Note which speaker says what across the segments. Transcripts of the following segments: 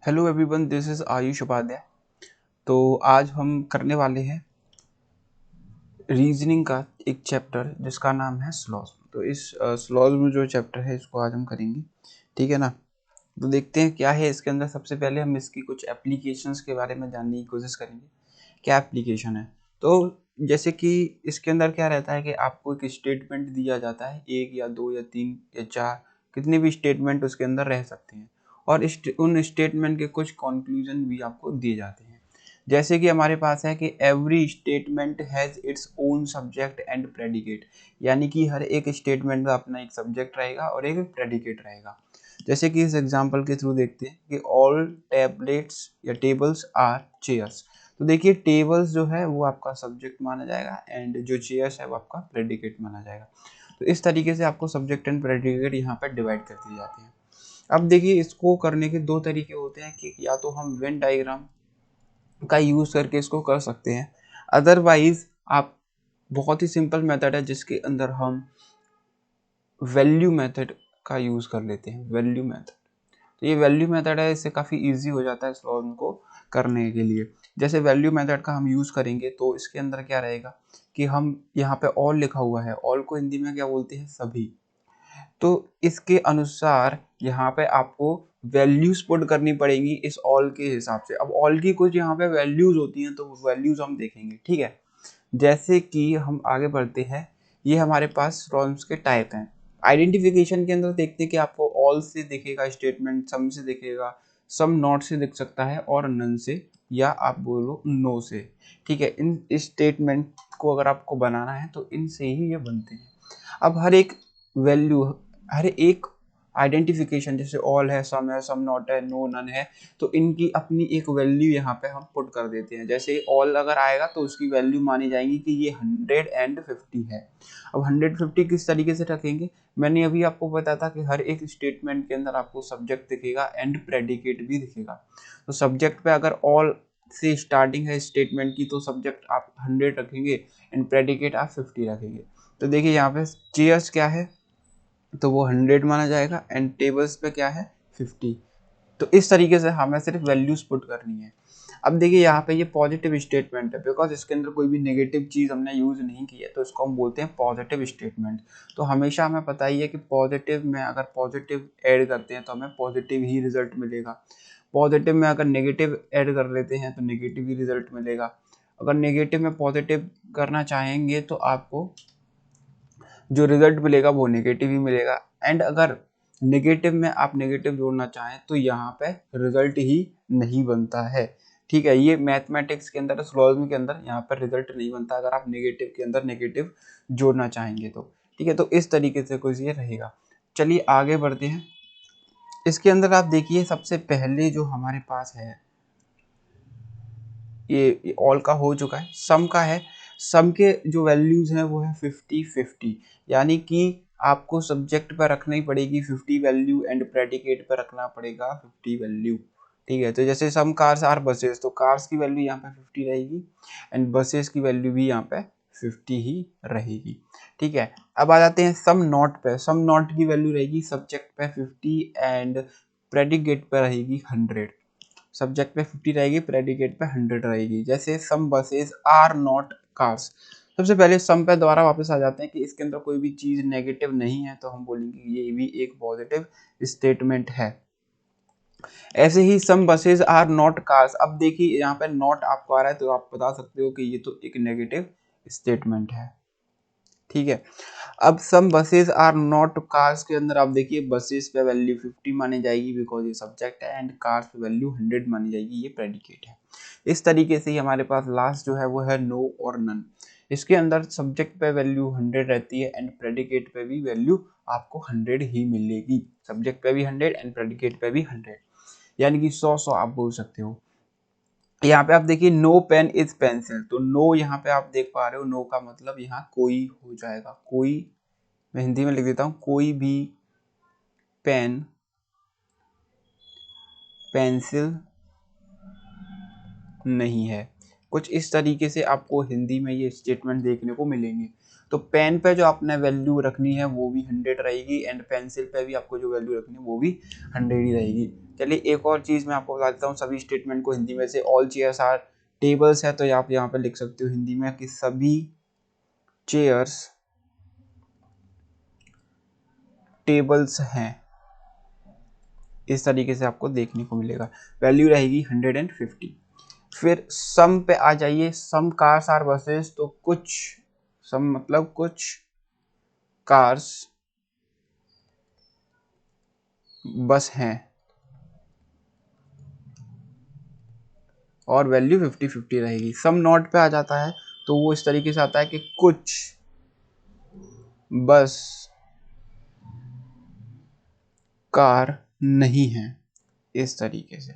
Speaker 1: Hello everyone, this is Ayush Upadhyay. तो आज हम करने वाले हैं रीजनिंग का एक चैप्टर जिसका नाम है स्लॉज। तो इस स्लॉज में जो चैप्टर है इसको आज हम करेंगे, ठीक है ना। तो देखते हैं क्या है इसके अंदर। सबसे पहले हम इसकी कुछ एप्लीकेशंस के बारे में जानने की कोशिश करेंगे, क्या एप्लीकेशन है। तो जैसे कि इसके अंदर क्या रहता है कि आपको एक स्टेटमेंट दिया जाता है, एक या दो या तीन या चार, कितने भी स्टेटमेंट उसके अंदर रह सकते हैं, और उन स्टेटमेंट के कुछ कंक्लूजन भी आपको दिए जाते हैं। जैसे कि हमारे पास है कि every statement has its own subject and predicate, यानी कि हर एक स्टेटमेंट का अपना एक सब्जेक्ट रहेगा और एक प्रेडिकेट रहेगा। जैसे कि इस एग्जांपल के थ्रू देखते हैं कि ऑल टैबलेट्स या टेबल्स आर चेयर्स। तो देखिए टेबल्स जो है वो आपका सब्जेक्ट माना जाएगा एंड जो चेयर्स है वो आपका प्रेडिकेट माना जाएगा। तो इस तरीके से आपको सब्जेक्ट एंड प्रेडिकेट यहाँ पर डिवाइड कर दिए जाते हैं। अब देखिए इसको करने के दो तरीके होते हैं कि या तो हम वेन डायग्राम का यूज़ करके इसको कर सकते हैं, अदरवाइज आप बहुत ही सिंपल मेथड है जिसके अंदर हम वैल्यू मेथड का यूज़ कर लेते हैं। वैल्यू मेथड, तो ये वैल्यू मेथड है, इससे काफ़ी इजी हो जाता है सॉल्व को करने के लिए। जैसे वैल्यू मेथड का हम यूज़ करेंगे तो इसके अंदर क्या रहेगा कि हम यहाँ पे ऑल लिखा हुआ है, ऑल को हिंदी में क्या बोलते हैं, सभी। तो इसके अनुसार यहाँ पे आपको वैल्यूज पुट करनी पड़ेंगी इस ऑल के हिसाब से। अब ऑल की कुछ यहाँ पे वैल्यूज होती हैं, तो वैल्यूज हम देखेंगे, ठीक है। जैसे कि हम आगे बढ़ते हैं, ये हमारे पास प्रॉब्लम्स के टाइप हैं। आइडेंटिफिकेशन के अंदर देखते हैं कि आपको ऑल से दिखेगा स्टेटमेंट, सम से दिखेगा, सम नॉट से दिख सकता है, और नन से, या आप बोलो नो से, ठीक है। इन स्टेटमेंट को अगर आपको बनाना है तो इनसे ही ये बनते हैं। अब हर एक वैल्यू, हर एक आइडेंटिफिकेशन, जैसे ऑल है, सम नॉट है, नो नन है, तो इनकी अपनी एक वैल्यू यहाँ पे हम पुट कर देते हैं। जैसे ऑल अगर आएगा तो उसकी वैल्यू मानी जाएगी कि ये 150 है। अब 150 किस तरीके से रखेंगे, मैंने अभी आपको बताया था कि हर एक स्टेटमेंट के अंदर आपको सब्जेक्ट दिखेगा एंड प्रेडिकेट भी दिखेगा। तो सब्जेक्ट पे अगर ऑल से स्टार्टिंग है स्टेटमेंट की तो सब्जेक्ट आप 100 रखेंगे एंड प्रेडिकेट आप 50 रखेंगे। तो देखिए यहाँ पे चेयर्स क्या है, तो वो 100 माना जाएगा, एंड टेबल्स पे क्या है, 50। तो इस तरीके से हमें सिर्फ वैल्यूज पुट करनी है। अब देखिए यहाँ पे ये पॉजिटिव स्टेटमेंट है, बिकॉज इसके अंदर कोई भी नेगेटिव चीज़ हमने यूज़ नहीं की है, तो इसको हम बोलते हैं पॉजिटिव स्टेटमेंट। तो हमेशा हमें पता ही है कि पॉजिटिव में अगर पॉजिटिव ऐड करते हैं तो हमें पॉजिटिव ही रिजल्ट मिलेगा। पॉजिटिव में अगर नेगेटिव ऐड कर लेते हैं तो नेगेटिव ही रिजल्ट मिलेगा। अगर नेगेटिव में पॉजिटिव करना चाहेंगे तो आपको जो रिजल्ट मिलेगा वो नेगेटिव ही मिलेगा, एंड अगर नेगेटिव में आप नेगेटिव जोड़ना चाहें तो यहाँ पे रिजल्ट ही नहीं बनता है, ठीक है। ये मैथमेटिक्स के अंदर, सोलॉजिज्म के अंदर यहाँ पर रिजल्ट नहीं बनता अगर आप नेगेटिव के अंदर नेगेटिव जोड़ना चाहेंगे तो, ठीक है। तो इस तरीके से कुछ ये रहेगा। चलिए आगे बढ़ते हैं। इसके अंदर आप देखिए सबसे पहले जो हमारे पास है, ये ऑल का हो चुका है, सम का है। सम के जो वैल्यूज हैं वो है 50-50, यानी कि आपको सब्जेक्ट पर रखना ही पड़ेगी 50 वैल्यू एंड प्रेडिकेट पर रखना पड़ेगा 50 वैल्यू, ठीक है। तो जैसे सम कार्स आर बसेस, तो कार्स की वैल्यू यहाँ पे 50 रहेगी एंड बसेस की वैल्यू भी यहाँ पे 50 ही रहेगी, ठीक है। अब आ जाते हैं सम नॉट पे। सम नॉट की वैल्यू रहेगी सब्जेक्ट पे 50 एंड प्रेडिकेट पे रहेगी 100। सब्जेक्ट पे 50 रहेगी, प्रेडिकेट पे 100 रहेगी। जैसे सम बसेस आर नॉट कार्स। सबसे पहले सम पे दोबारा वापस आ जाते हैं कि इसके अंदर कोई भी चीज़ नेगेटिव नहीं है, तो हम बोलेंगे ये भी एक पॉजिटिव स्टेटमेंट है। ऐसे ही सम बसेस आर नॉट कार्स। अब देखिए यहाँ पे नॉट आपको आ रहा है तो आप बता सकते हो कि ये तो एक नेगेटिव स्टेटमेंट है, ठीक है। अब सम बसेस आर नॉट कार्स के अंदर आप देखिए बसेस पे वैल्यू 50 मानी जाएगी बिकॉज ये सब्जेक्ट है, एंड कार्स पे वैल्यू 100 मानी जाएगी, ये प्रेडिकेट है। इस तरीके से ही हमारे पास लास्ट जो है वो है नो और नन। इसके अंदर सब्जेक्ट पे वैल्यू 100 रहती है एंड प्रेडिकेट पे भी वैल्यू आपको 100 ही मिलेगी। सब्जेक्ट पे भी 100 एंड प्रेडिकेट पे भी 100, यानी कि 100 आप बोल सकते हो। यहाँ पे आप देखिए नो पेन इज पेंसिल, तो नो यहाँ पे आप देख पा रहे हो, नो का मतलब यहाँ कोई हो जाएगा। कोई, मैं हिंदी में लिख देता हूँ, कोई भी पेन, पेंसिल नहीं है। कुछ इस तरीके से आपको हिंदी में ये स्टेटमेंट देखने को मिलेंगे। तो पेन पे जो आपने वैल्यू रखनी है वो भी 100 रहेगी एंड पेंसिल पे भी आपको जो वैल्यू रखनी है वो भी 100 ही रहेगी। चलिए एक और चीज़ मैं आपको बता देता हूँ सभी स्टेटमेंट को हिंदी में से। ऑल चेयर्स आर टेबल्स है, तो आप यहाँ पे लिख सकते हो हिंदी में कि सभी चेयर्स टेबल्स हैं। इस तरीके से आपको देखने को मिलेगा। वैल्यू रहेगी 150। फिर सम पे आ जाइए। सम कार्स आर बसेस, तो कुछ सम मतलब कुछ कार्स बस हैं और वैल्यू 50-50 रहेगी। सम नॉट पे आ जाता है तो वो इस तरीके से आता है कि कुछ बस कार नहीं है, इस तरीके से।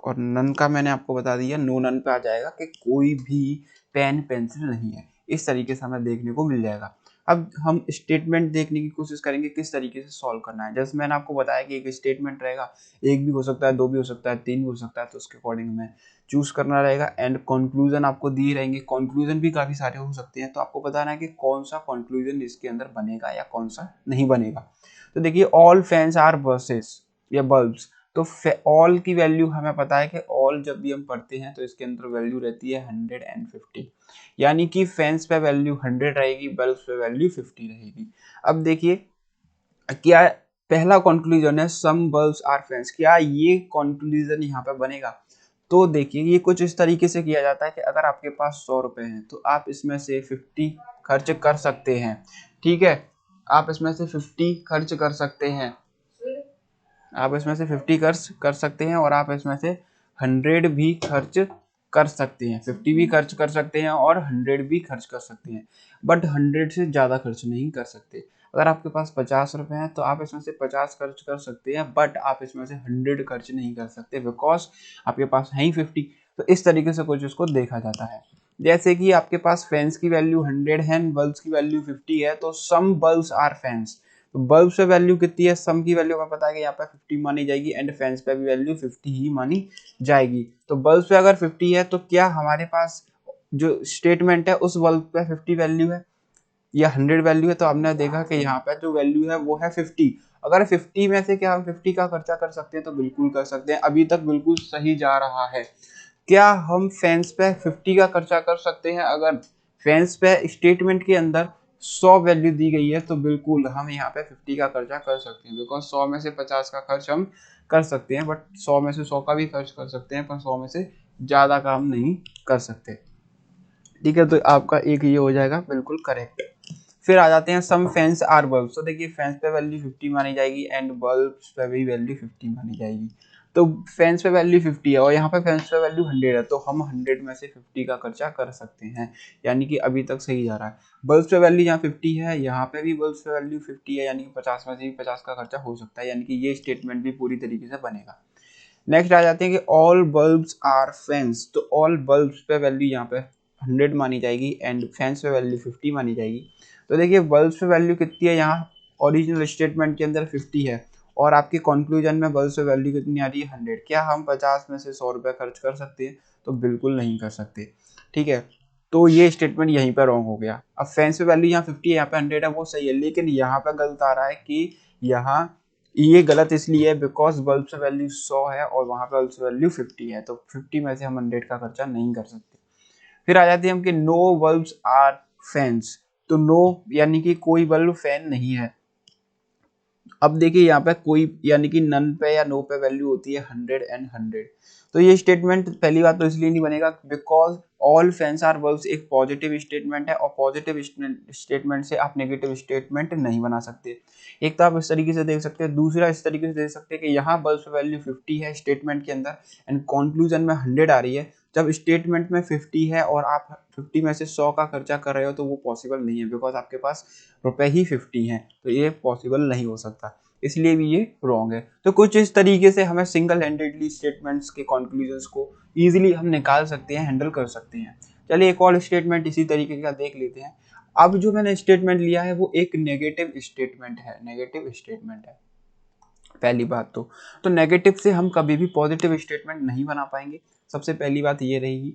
Speaker 1: और नन का मैंने आपको बता दिया, नो नन पे आ जाएगा कि कोई भी पेन पेंसिल नहीं है। इस तरीके से हमें देखने को मिल जाएगा। अब हम स्टेटमेंट देखने की कोशिश करेंगे किस तरीके से सॉल्व करना है। जैसे मैंने आपको बताया कि एक स्टेटमेंट रहेगा, एक भी हो सकता है, दो भी हो सकता है, तीन भी हो सकता है, तो उसके अकॉर्डिंग हमें चूज करना रहेगा। एंड कंक्लूजन आपको दिए रहेंगे। कंक्लूजन भी काफी सारे हो सकते हैं, तो आपको बताना है कि कौन सा कंक्लूजन इसके अंदर बनेगा या कौन सा नहीं बनेगा। तो देखिए ऑल फैंस आर बसेस या बल्ब्स, तो ऑल की वैल्यू हमें पता है कि ऑल जब भी हम पढ़ते हैं तो इसके अंदर वैल्यू रहती है 150, यानी कि फैंस पे वैल्यू 100 रहेगी, बल्ब पे वैल्यू 50 रहेगी। अब देखिए क्या पहला कंक्लूजन है सम बल्ब्स आर फैंस, क्या ये कंक्लूजन यहाँ पे बनेगा? तो देखिए ये कुछ इस तरीके से किया जाता है कि अगर आपके पास 100 रुपए हैं तो आप इसमें से 50 खर्च कर सकते हैं। ठीक है, आप इसमें से 50 खर्च कर सकते हैं, आप इसमें से 50 खर्च कर सकते हैं और आप इसमें से 100 भी खर्च कर सकते हैं। 50 भी खर्च कर सकते हैं और 100 भी खर्च कर सकते हैं, बट 100 से ज़्यादा खर्च नहीं कर सकते। अगर आपके पास 50 रुपए हैं तो आप इसमें से 50 खर्च कर सकते हैं, बट आप इसमें से 100 खर्च नहीं कर सकते, बिकॉज आपके पास है ही 50। तो इस तरीके से कुछ उसको देखा जाता है। जैसे कि आपके पास फैंस की वैल्यू 100 है, बल्ब्स की वैल्यू 50 है, तो सम बल्ब्स आर फैंस। तो बल्ब पे वैल्यू कितनी है, सम की वैल्यू हमें पता है कि यहाँ पे 50 मानी जाएगी एंड फैंस पे भी वैल्यू 50 ही मानी जाएगी। तो बल्ब पे अगर 50 है तो क्या हमारे पास जो स्टेटमेंट है उस बल्ब पे 50 वैल्यू है या 100 वैल्यू है? तो हमने देखा कि यहाँ पे जो वैल्यू है वो है 50। अगर 50 में से क्या हम 50 का खर्चा कर सकते हैं? तो बिल्कुल कर सकते हैं, अभी तक बिल्कुल सही जा रहा है। क्या हम फैंस पे 50 का खर्चा कर सकते हैं? अगर फैंस पे स्टेटमेंट के अंदर 100 वैल्यू दी गई है तो बिल्कुल हम यहाँ पे 50 का खर्चा कर सकते हैं, बिकॉज 100 में से 50 का खर्च हम कर सकते हैं, बट 100 में से 100 का भी खर्च कर सकते हैं, पर 100 में से ज़्यादा का हम नहीं कर सकते। ठीक है, तो आपका एक ये हो जाएगा बिल्कुल करेक्ट। फिर आ जाते हैं सम फैंस आर बल्ब। तो देखिए फैंस पे वैल्यू 50 मानी जाएगी एंड बल्ब्स पे भी वैल्यू 50 मानी जाएगी। तो फैंस पे वैल्यू 50 है और यहाँ पे फैंस पे वैल्यू 100 है, तो हम 100 में से 50 का खर्चा कर सकते हैं, यानी कि अभी तक सही जा रहा है। बल्ब्स पे वैल्यू यहाँ 50 है, यहाँ पे भी बल्ब्स पे वैल्यू 50 है, यानी कि 50 में से भी 50 का खर्चा हो सकता है, यानी कि ये स्टेटमेंट भी पूरी तरीके से बनेगा। नेक्स्ट आ जाते हैं कि ऑल बल्ब्स आर फैंस। तो ऑल बल्ब्स पे वैल्यू यहाँ पे 100 मानी जाएगी एंड फैंस पे वैल्यू 50 मानी जाएगी। तो देखिए बल्ब्स पे वैल्यू कितनी है, यहाँ ओरिजिनल स्टेटमेंट के अंदर 50 है और आपके कंक्लूजन में बल्ब्स पे वैल्यू कितनी आ रही है 100। क्या हम 50 में से 100 रुपये खर्च कर सकते हैं? तो बिल्कुल नहीं कर सकते। ठीक है, तो ये स्टेटमेंट यहीं पर रॉन्ग हो गया। अब फैंस पे वैल्यू यहाँ 50 है, यहाँ पे 100 है, वो सही है, लेकिन यहाँ पे गलत आ रहा है कि यहाँ ये गलत इसलिए है बिकॉज बल्ब से वैल्यू 100 है और वहां पे बल्ब से वैल्यू 50 है, तो 50 में से हम 100 का खर्चा नहीं कर सकते। फिर आ जाती है हम कि नो बल्ब्स आर फैंस। तो नो यानी कि कोई बल्ब फैन नहीं है। अब देखिए यहाँ पे कोई यानी कि नन पे या नो पे वैल्यू होती है 100 एंड 100। तो ये स्टेटमेंट पहली बात तो इसलिए नहीं बनेगा because all fans are bulbs एक पॉजिटिव स्टेटमेंट है और पॉजिटिव स्टेटमेंट से आप नेगेटिव स्टेटमेंट नहीं बना सकते। एक तो आप इस तरीके से देख सकते हैं, दूसरा इस तरीके से देख सकते हैं कि यहाँ बल्ब्स पे वैल्यू 50 है स्टेटमेंट के अंदर एंड कंक्लूजन में 100 आ रही है। जब स्टेटमेंट में 50 है और आप 50 में से 100 का खर्चा कर रहे हो तो वो पॉसिबल नहीं है, बिकॉज आपके पास रुपए ही 50 हैं, तो ये पॉसिबल नहीं हो सकता, इसलिए भी ये रॉन्ग है। तो कुछ इस तरीके से हमें सिंगल हैंडेडली स्टेटमेंट्स के कंक्लूजन्स को इजीली हम निकाल सकते हैं, हैंडल कर सकते हैं। चलिए एक और स्टेटमेंट इसी तरीके का देख लेते हैं। अब जो मैंने स्टेटमेंट लिया है वो एक नेगेटिव स्टेटमेंट है, नेगेटिव स्टेटमेंट है पहली बात तो नेगेटिव से हम कभी भी पॉजिटिव स्टेटमेंट नहीं बना पाएंगे, सबसे पहली बात ये रहेगी।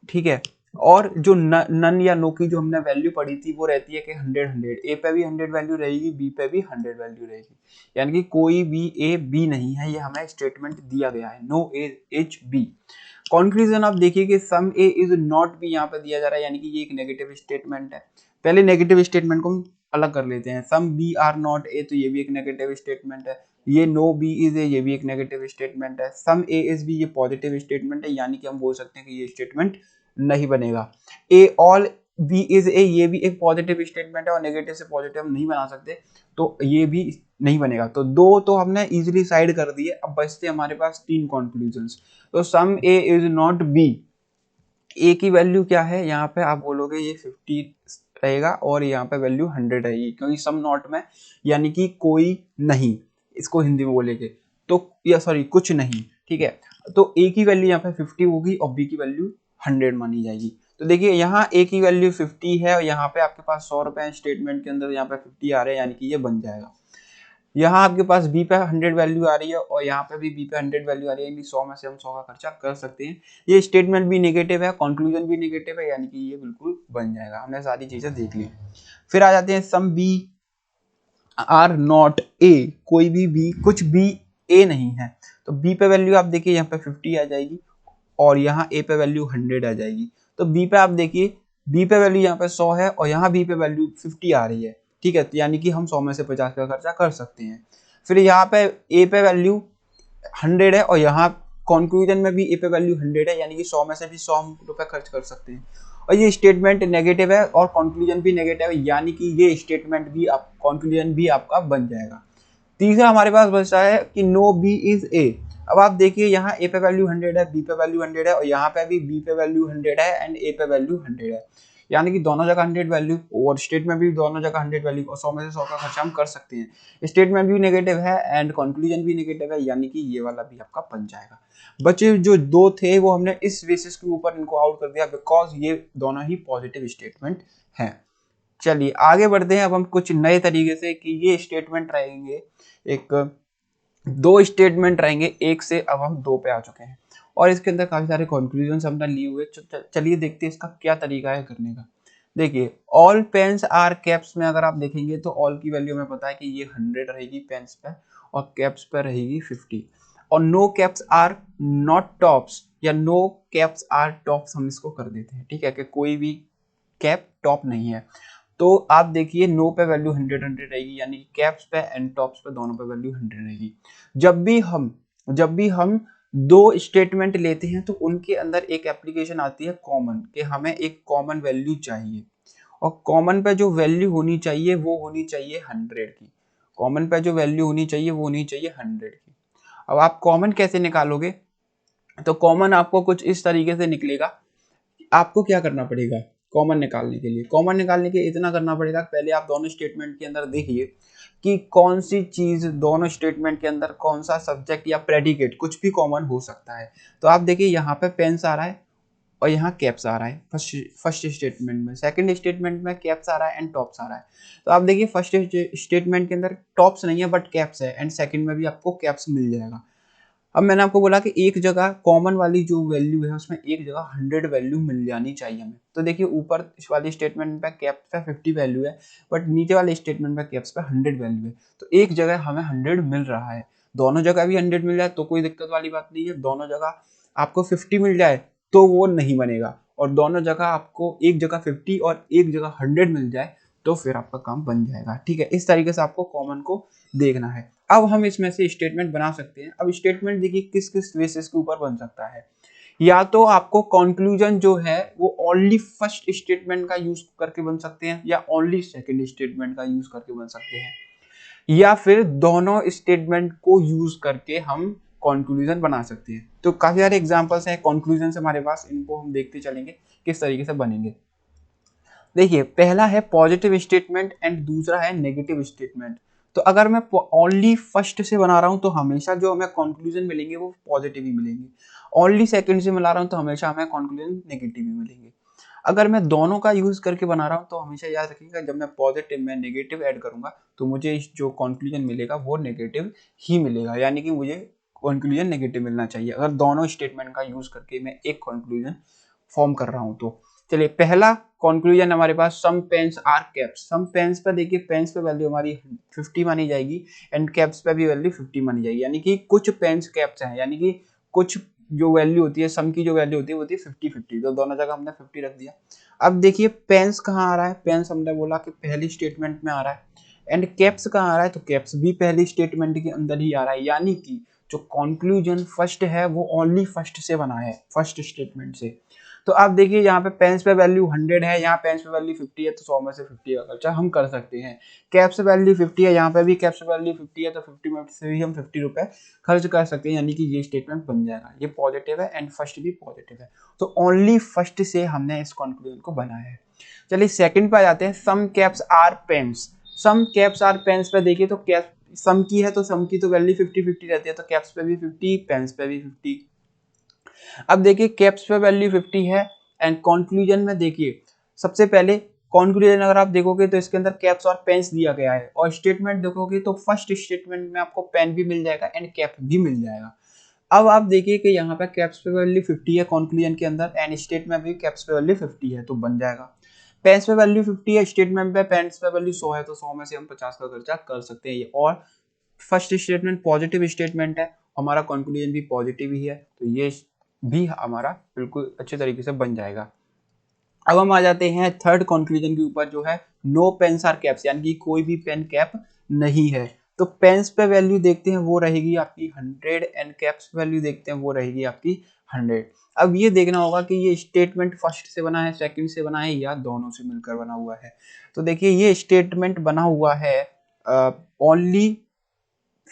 Speaker 1: ठीक है, और जो नन या नो की जो हमने वैल्यू पढ़ी थी वो रहती है कि 100 ए पे भी 100 वैल्यू रहेगी, बी पे भी 100 वैल्यू रहेगी, यानी कि कोई भी ए बी नहीं है, ये हमें स्टेटमेंट दिया गया है, no A H B. Conclusion आप देखिए कि some A is not B यहाँ पे दिया जा रहा है, यानी कि ये एक नेगेटिव स्टेटमेंट है। पहले नेगेटिव स्टेटमेंट को हम अलग कर लेते हैं, some B are not A, तो ये भी एक नेगेटिव स्टेटमेंट है। ये नो बी इज ए, ये भी एक नेगेटिव स्टेटमेंट है। सम ए इज बी, ये पॉजिटिव स्टेटमेंट है, यानी कि हम बोल सकते हैं कि ये स्टेटमेंट नहीं बनेगा। ए ऑल बी इज ए, ये भी एक पॉजिटिव स्टेटमेंट है और नेगेटिव से पॉजिटिव हम नहीं बना सकते, तो ये भी नहीं बनेगा। तो दो तो हमने इजीली साइड कर दिए, अब बचते हमारे पास तीन कंक्लूजन्स। तो सम ए इज नॉट बी, ए की वैल्यू क्या है, यहाँ पे आप बोलोगे ये 50 रहेगा और यहाँ पे वैल्यू 100 रहेगी, क्योंकि सम नॉट में यानी कि कोई नहीं, इसको हिंदी में बोलेंगे तो, या सॉरी कुछ नहीं, ठीक है। तो ए की वैल्यू यहाँ पे 50 होगी और बी की वैल्यू 100 मानी जाएगी। तो देखिए यहाँ ए की वैल्यू 50 है और यहाँ पे आपके पास 100 रुपए स्टेटमेंट के अंदर, यहाँ पे 50 आ रहे हैं, यानी कि ये बन जाएगा। यहाँ आपके पास बी पे 100 वैल्यू आ रही है और यहाँ पे भी बी पे 100 वैल्यू आ रही है, यानी 100 में से हम 100 का खर्चा कर सकते हैं। ये स्टेटमेंट भी नेगेटिव है, कंक्लूजन भी नेगेटिव है, यानी कि ये बिल्कुल बन जाएगा। हमने सारी चीजें देख ली। फिर आ जाते हैं some B are not A, कोई भी बी, कुछ बी ए नहीं है, तो बी पे वैल्यू आप देखिए यहाँ पे 50 आ जाएगी और यहाँ ए पे वैल्यू 100 आ जाएगी। तो बी पे आप देखिए, बी पे वैल्यू यहाँ पे 100 है और यहाँ बी पे वैल्यू 50 आ रही है, ठीक है, तो यानी कि हम 100 में से 50 का खर्चा कर सकते हैं। फिर यहाँ पे ए पे वैल्यू 100 है और यहाँ कंक्लूजन में भी ए पे वैल्यू 100 है, यानी कि 100 में से भी 100 रुपए खर्च कर सकते हैं। और ये स्टेटमेंट नेगेटिव है और कंक्लूजन भी नेगेटिव है, यानी कि ये स्टेटमेंट भी आप कंक्लूजन भी आपका बन जाएगा। तीसरा हमारे पास बचता है कि नो बी इज ए। अब आप देखिए यहाँ ए पे वैल्यू 100 है, बी पे वैल्यू 100 है और यहाँ पे भी बी पे वैल्यू 100 है एंड ए पे वैल्यू 100 है, यानी कि दोनों जगह 100 वैल्यू और स्टेटमेंट भी दोनों जगह 100 वैल्यू और 100 में से 100 का खर्चा हम कर सकते हैं। स्टेटमेंट भी नेगेटिव है एंड कंक्लूजन भी नेगेटिव है, यानी कि ये वाला भी आपका बन जाएगा। बचे जो दो थे वो हमने इस बेसिस के ऊपर इनको आउट कर दिया, बिकॉज ये दोनों ही पॉजिटिव स्टेटमेंट हैं। चलिए आगे बढ़ते हैं अब हम कुछ नए तरीके से कि ये स्टेटमेंट रहेंगे, एक दो स्टेटमेंट रहेंगे, एक से अब हम दो पे आ चुके हैं और इसके अंदर काफी सारे कंक्लूजन हमने लिए हुए। चलिए देखते हैं इसका क्या तरीका है करने का। देखिए ऑल पेन्स आर कैप्स में अगर आप देखेंगे तो ऑल की वैल्यू हमें पता है कि ये 100 रहेगी पेन्स पे और कैप्स पे रहेगी 50, और no caps are not tops या नो कैप्स आर टॉप्स हम इसको कर देते हैं, ठीक है, कि कोई भी कैप टॉप नहीं है। तो आप देखिए नो पे वैल्यू 100 रहेगी, यानी कैप्स पे एंड टॉप्स पे दोनों पे वैल्यू 100 रहेगी। जब भी हम दो स्टेटमेंट लेते हैं तो उनके अंदर एक एप्लीकेशन आती है कॉमन, कि हमें एक कॉमन वैल्यू चाहिए और कॉमन पे जो वैल्यू होनी चाहिए वो होनी चाहिए 100 की। कॉमन पे जो वैल्यू होनी चाहिए वो होनी चाहिए 100 की। अब आप कॉमन कैसे निकालोगे, तो कॉमन आपको कुछ इस तरीके से निकलेगा। आपको क्या करना पड़ेगा कॉमन निकालने के लिए, कॉमन निकालने के इतना करना पड़ेगा, पहले आप दोनों स्टेटमेंट के अंदर देखिए कि कौन सी चीज दोनों स्टेटमेंट के अंदर, कौन सा सब्जेक्ट या प्रेडिकेट कुछ भी कॉमन हो सकता है। तो आप देखिए यहाँ पे पेन्स आ रहा है और यहाँ कैप्स आ रहा है फर्स्ट स्टेटमेंट में, सेकंड स्टेटमेंट में कैप्स आ रहा है एंड टॉप्स आ रहा है। तो आप देखिए फर्स्ट स्टेटमेंट के अंदर टॉप्स नहीं है बट कैप्स है एंड सेकंड में भी आपको कैप्स मिल जाएगा। अब मैंने आपको बोला कि एक जगह कॉमन वाली जो वैल्यू है उसमें एक जगह 100 वैल्यू मिल जानी चाहिए हमें। तो देखिए ऊपर वाली स्टेटमेंट पे कैप्स पे 50 वैल्यू है बट नीचे वाले स्टेटमेंट पे कैप्स पे 100 वैल्यू है, तो एक जगह हमें 100 मिल रहा है। दोनों जगह भी 100 मिल जाए तो कोई दिक्कत वाली बात नहीं है, दोनों जगह आपको 50 मिल जाए तो वो नहीं बनेगा, और दोनों जगह आपको एक जगह 50 और एक जगह 100 मिल जाए तो फिर आपका काम बन जाएगा, ठीक है। इस तरीके से आपको कॉमन को देखना है। अब हम इसमें से स्टेटमेंट बना सकते हैं। अब स्टेटमेंट देखिए किस किस बेसिस के ऊपर बन सकता है, या तो आपको कंक्लूजन जो है वो ओनली फर्स्ट स्टेटमेंट का यूज करके बन सकते हैं या ओनली सेकंड स्टेटमेंट का यूज करके बन सकते हैं, या फिर दोनों स्टेटमेंट को यूज करके हम कंक्लूजन बना सकते हैं। तो काफी सारे एग्जांपल्स हैं कंक्लूजन से हमारे पास, इनको हम देखते चलेंगे किस तरीके से बनेंगे। देखिए पहला है पॉजिटिव स्टेटमेंट एंड दूसरा है नेगेटिव स्टेटमेंट। तो अगर मैं ओनली फर्स्ट से बना रहा हूं तो हमेशा जो हमें कंक्लूजन मिलेंगे वो पॉजिटिव ही मिलेंगे, ओनली सेकंड से मिला रहा हूं तो हमेशा हमें कंक्लूजन नेगेटिव ही मिलेंगे। अगर मैं दोनों का यूज करके बना रहा हूं तो हमेशा याद रखिएगा जब मैं पॉजिटिव में नेगेटिव ऐड करूंगा तो मुझे जो कंक्लूजन मिलेगा वो नेगेटिव ही मिलेगा, यानी कि मुझे कंक्लूजन नेगेटिव मिलना चाहिए अगर दोनों स्टेटमेंट का यूज करके मैं एक कंक्लूजन फॉर्म कर रहा हूं तो। चलिए पहला कंक्लूजन हमारे पास some pens are caps. Some pens पे देखिए, पेन्स पे वैल्यू हमारी 50 मानी जाएगी एंड कैप्स पे भी वैल्यू 50 मानी जाएगी, यानी कि कुछ पेन्स कैप्स हैं, यानी कि कुछ जो वैल्यू होती है सम की जो वैल्यू होती है वो होती है 50-50, तो दोनों जगह हमने 50 रख दिया। अब देखिए पेन्स कहाँ आ रहा है, पेन्स हमने बोला कि पहली स्टेटमेंट में आ रहा है एंड कैप्स कहाँ आ रहा है, तो कैप्स भी पहली स्टेटमेंट के अंदर ही आ रहा है, यानी कि जो कंक्लूजन फर्स्ट है वो ओनली फर्स्ट से बना है, फर्स्ट स्टेटमेंट से। तो आप देखिए यहाँ पे पेन्स पे वैल्यू 100 है, यहाँ पेन्स पे वैल्यू 50 है, तो 100 में से 50 का खर्चा हम कर सकते हैं। कैप्स वैल्यू 50 है, यहाँ पे भी कैप्स वैल्यू 50 है, तो 50 में से भी हम 50 रुपए खर्च कर सकते हैं, यानी कि ये स्टेटमेंट बन जाएगा। ये पॉजिटिव है एंड फर्स्ट भी पॉजिटिव है, तो ओनली फर्स्ट से हमने इस कंक्लूजन को बनाया है। चलिए सेकंड पे आ जाते हैं, some caps are pens. Some caps are pens पे देखिए तो कैप सम की है तो सम की तो वैल्यू 50-50 रहती है, तो कैप्स पे भी 50, पेन्स पे भी 50। अब देखिए कैप्स पे वैल्यू 50 है एंड कंक्लूजन में देखिए सबसे पहले कंक्लूजन अगर आप देखोगे तो इसके अंदर कैप्स और पेन्स दिया गया है, और स्टेटमेंट देखोगे तो फर्स्ट स्टेटमेंट में आपको पेन भी मिल जाएगा एंड कैप भी मिल जाएगा। अब आप देखिए कि यहाँ पे कैप्स पे वैल्यू 50 है कंक्लूजन के अंदर एंड स्टेटमेंट में भी कैप्स पे वैल्यू 50 है, तो बन जाएगा। पेन्स पे वैल्यू 50 है, स्टेटमेंट पे पेन्स पे वैल्यू 100 है, तो 100 में से हम 50 का खर्चा कर सकते हैं ये, और फर्स्ट स्टेटमेंट पॉजिटिव स्टेटमेंट है, हमारा कंक्लूजन भी पॉजिटिव ही है, तो ये भी हमारा बिल्कुल अच्छे तरीके से बन जाएगा। अब हम आ जाते हैं थर्ड कंक्लूजन के ऊपर, जो है नो पेन्स आर कैप्स, यानी कि कोई भी पेन कैप नहीं है। तो पेन्स पे वैल्यू देखते हैं वो रहेगी आपकी 100 एंड कैप्स वैल्यू देखते हैं वो रहेगी आपकी 100। अब ये देखना होगा कि ये स्टेटमेंट फर्स्ट से बना है, सेकंड से बना है, या दोनों से मिलकर बना हुआ है। तो देखिए ये स्टेटमेंट बना हुआ है ओनली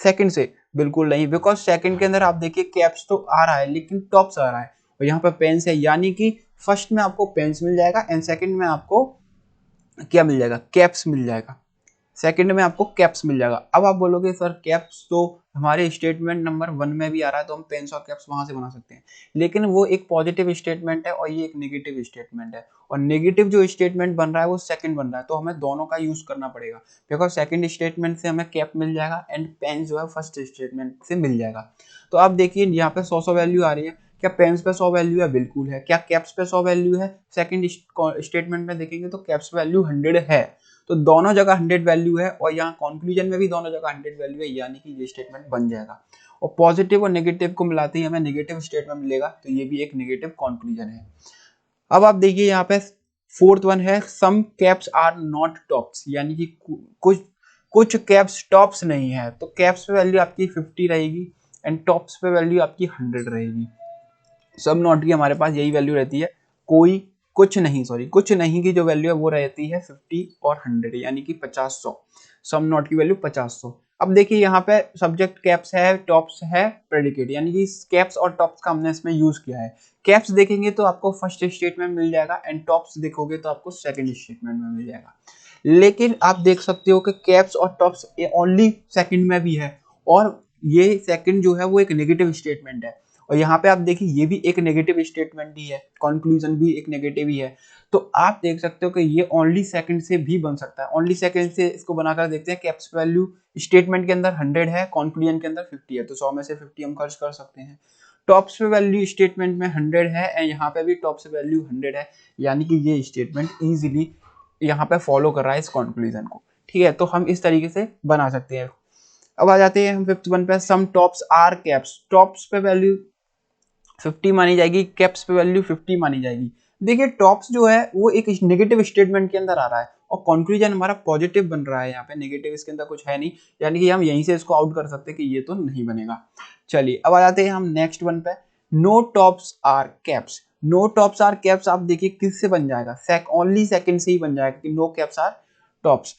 Speaker 1: सेकंड से, बिल्कुल नहीं, बिकॉज सेकंड के अंदर आप देखिए कैप्स तो आ रहा है लेकिन टॉप्स आ रहा है, और यहाँ पर पेन्स है, यानी कि फर्स्ट में आपको पेन्स मिल जाएगा एंड सेकंड में आपको क्या मिल जाएगा, कैप्स मिल जाएगा। सेकंड में आपको कैप्स मिल जाएगा। अब आप बोलोगे सर कैप्स तो हमारे स्टेटमेंट नंबर 1 में भी आ रहा है, तो हम पेन्स और कैप्स वहां से बना सकते हैं, लेकिन वो एक पॉजिटिव स्टेटमेंट है और ये एक नेगेटिव स्टेटमेंट है, और नेगेटिव जो स्टेटमेंट बन रहा है वो सेकंड बन रहा है, तो हमें दोनों का यूज करना पड़ेगा, बिकॉज सेकंड स्टेटमेंट से हमें कैप मिल जाएगा एंड पेन्स जो है फर्स्ट स्टेटमेंट से मिल जाएगा। तो आप देखिए यहाँ पे 100 वैल्यू आ रही है, क्या पेन्स पे 100 वैल्यू है, बिल्कुल है। क्या कैप्स पे 100 वैल्यू है, सेकंड स्टेटमेंट में देखेंगे तो कैप्स वैल्यू 100 है, तो दोनों जगह 100 वैल्यू है, और यहाँ कंक्लूजन में भी दोनों जगह 100 वैल्यू है, यानी कि ये स्टेटमेंट बन जाएगा। और पॉजिटिव और नेगेटिव को मिलाते ही हमें नेगेटिव स्टेटमेंट मिलेगा, तो ये भी एक नेगेटिव कंक्लूजन है। अब आप देखिए यहाँ पे फोर्थ वन है, सम कैप्स आर नॉट टॉप्स, यानी कि कुछ कुछ कैप्स टॉप्स नहीं है, तो कैप्स पे वैल्यू आपकी 50 रहेगी एंड टॉप्स पे वैल्यू आपकी 100 रहेगी। सब नॉट की हमारे पास यही वैल्यू रहती है, कोई कुछ नहीं, सॉरी कुछ नहीं की जो वैल्यू है वो रहती है 50 और 100, यानी कि 50-100। सम नॉट की वैल्यू 50-100। अब देखिए यहाँ पे सब्जेक्ट कैप्स है, टॉप्स है, प्रेडिकेट, यानी कि कैप्स और टॉप्स का हमने इसमें यूज किया है। कैप्स देखेंगे तो आपको फर्स्ट स्टेटमेंट मिल जाएगा एंड टॉप्स देखोगे तो आपको सेकंड स्टेटमेंट में मिल जाएगा, लेकिन आप देख सकते हो कि कैप्स और टॉप्स ओनली सेकंड में भी है, और ये सेकंड जो है वो एक नेगेटिव स्टेटमेंट है, और यहाँ पे आप देखिए ये भी एक नेगेटिव स्टेटमेंट ही है, कंक्लूजन भी एक नेगेटिव ही है, तो आप देख सकते हो कि ये ओनली सेकंड से भी बन सकता है। ओनली सेकंड से इसको बनाकर देखते हैं, कैप्स वैल्यू स्टेटमेंट के अंदर 100 है, कंक्लूजन के अंदर 50 है, तो 100 में से 50 हम खर्च कर सकते हैं। टॉप्स पे वैल्यू स्टेटमेंट में 100 है एंड यहाँ पे भी टॉप्स पे वैल्यू 100 है, यानी कि ये स्टेटमेंट इजीली यहाँ पे फॉलो कर रहा है इस कंक्लूजन को, ठीक है, तो हम इस तरीके से बना सकते हैं। अब आ जाते हैं हम फिफ्थ वन पे, सम टॉप्स आर कैप्स। टॉप्स पे वैल्यू 50 मानी जाएगी, कैप्स पे वैल्यू 50 मानी जाएगी। देखिए टॉप्स जो है वो एक नेगेटिव स्टेटमेंट के अंदर आ रहा है, और कंक्लूजन हमारा पॉजिटिव बन रहा है, यहाँ पे नेगेटिव इसके अंदर कुछ है नहीं, यानी कि हम यहीं से इसको आउट कर सकते हैं कि ये तो नहीं बनेगा। चलिए अब आ जाते हैं हम नेक्स्ट वन पे, no tops are caps. No tops are caps आप देखिए किससे बन जाएगा, ओनली सेकंड से ही बन जाएगा कि नो कैप्स आर टॉप्स।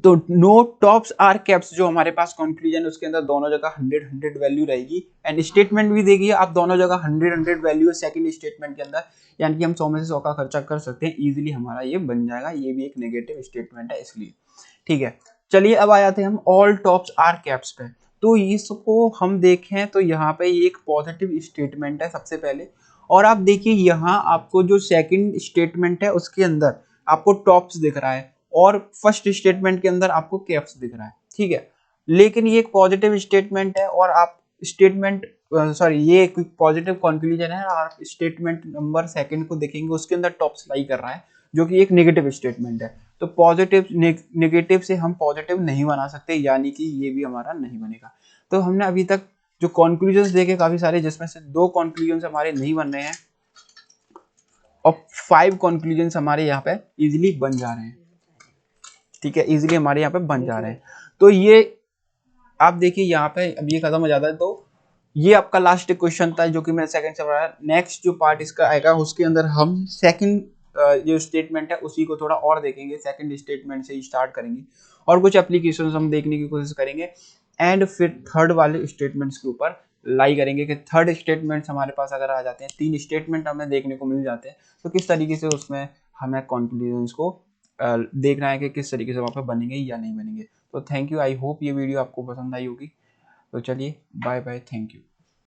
Speaker 1: तो नो टॉप्स आर कैप्स जो हमारे पास कंक्लूजन उसके अंदर दोनों जगह 100 वैल्यू रहेगी एंड स्टेटमेंट भी देखिए आप दोनों जगह 100 वैल्यू है सेकंड स्टेटमेंट के अंदर, यानी कि हम 100 में से 100 का खर्चा कर सकते हैं, इजीली हमारा ये बन जाएगा। ये भी एक नेगेटिव स्टेटमेंट है इसलिए, ठीक है। चलिए अब आ जाते हैं हम ऑल टॉप्स आर कैप्स पे। तो इसको हम देखें तो यहाँ पे एक पॉजिटिव स्टेटमेंट है सबसे पहले, और आप देखिए यहाँ आपको जो सेकंड स्टेटमेंट है उसके अंदर आपको टॉप्स दिख रहा है और फर्स्ट स्टेटमेंट के अंदर आपको कैप्स दिख रहा है, ठीक है, लेकिन ये एक पॉजिटिव स्टेटमेंट है और आप स्टेटमेंट सॉरी ये पॉजिटिव कंक्लूजन है, और स्टेटमेंट नंबर सेकंड को देखेंगे उसके अंदर टॉप्स लाई कर रहा है जो कि एक नेगेटिव स्टेटमेंट है। तो पॉजिटिव नेगेटिव से हम पॉजिटिव नहीं बना सकते, यानी कि ये भी हमारा नहीं बनेगा। तो हमने अभी तक जो कंक्लूजन्स देखे काफी सारे, जिसमें से 2 कंक्लूजन्स हमारे नहीं बन रहे हैं और 5 कंक्लूजन्स हमारे यहाँ पे इजीली बन जा रहे हैं। ठीक है, इजीली हमारे यहाँ पे बन जा रहे हैं। तो ये आप देखिए यहाँ पे अब ये खत्म हो जाता है। तो ये आपका लास्ट क्वेश्चन था जो कि मैं सेकंड से पढ़ा। नेक्स्ट जो पार्ट इसका आएगा उसके अंदर हम सेकंड जो स्टेटमेंट है उसी को थोड़ा और देखेंगे, सेकंड स्टेटमेंट से ही स्टार्ट करेंगे और कुछ एप्लीकेशंस हम देखने की कोशिश करेंगे, एंड फिर थर्ड वाले स्टेटमेंट्स के ऊपर लाई करेंगे कि थर्ड स्टेटमेंट्स हमारे पास अगर आ जाते हैं, 3 स्टेटमेंट हमें देखने को मिल जाते हैं, तो किस तरीके से उसमें हमें कंक्लूजन्स को देखना है कि किस तरीके से वहाँ पे बनेंगे या नहीं बनेंगे। तो थैंक यू, आई होप ये वीडियो आपको पसंद आई होगी। तो चलिए बाय बाय, थैंक यू।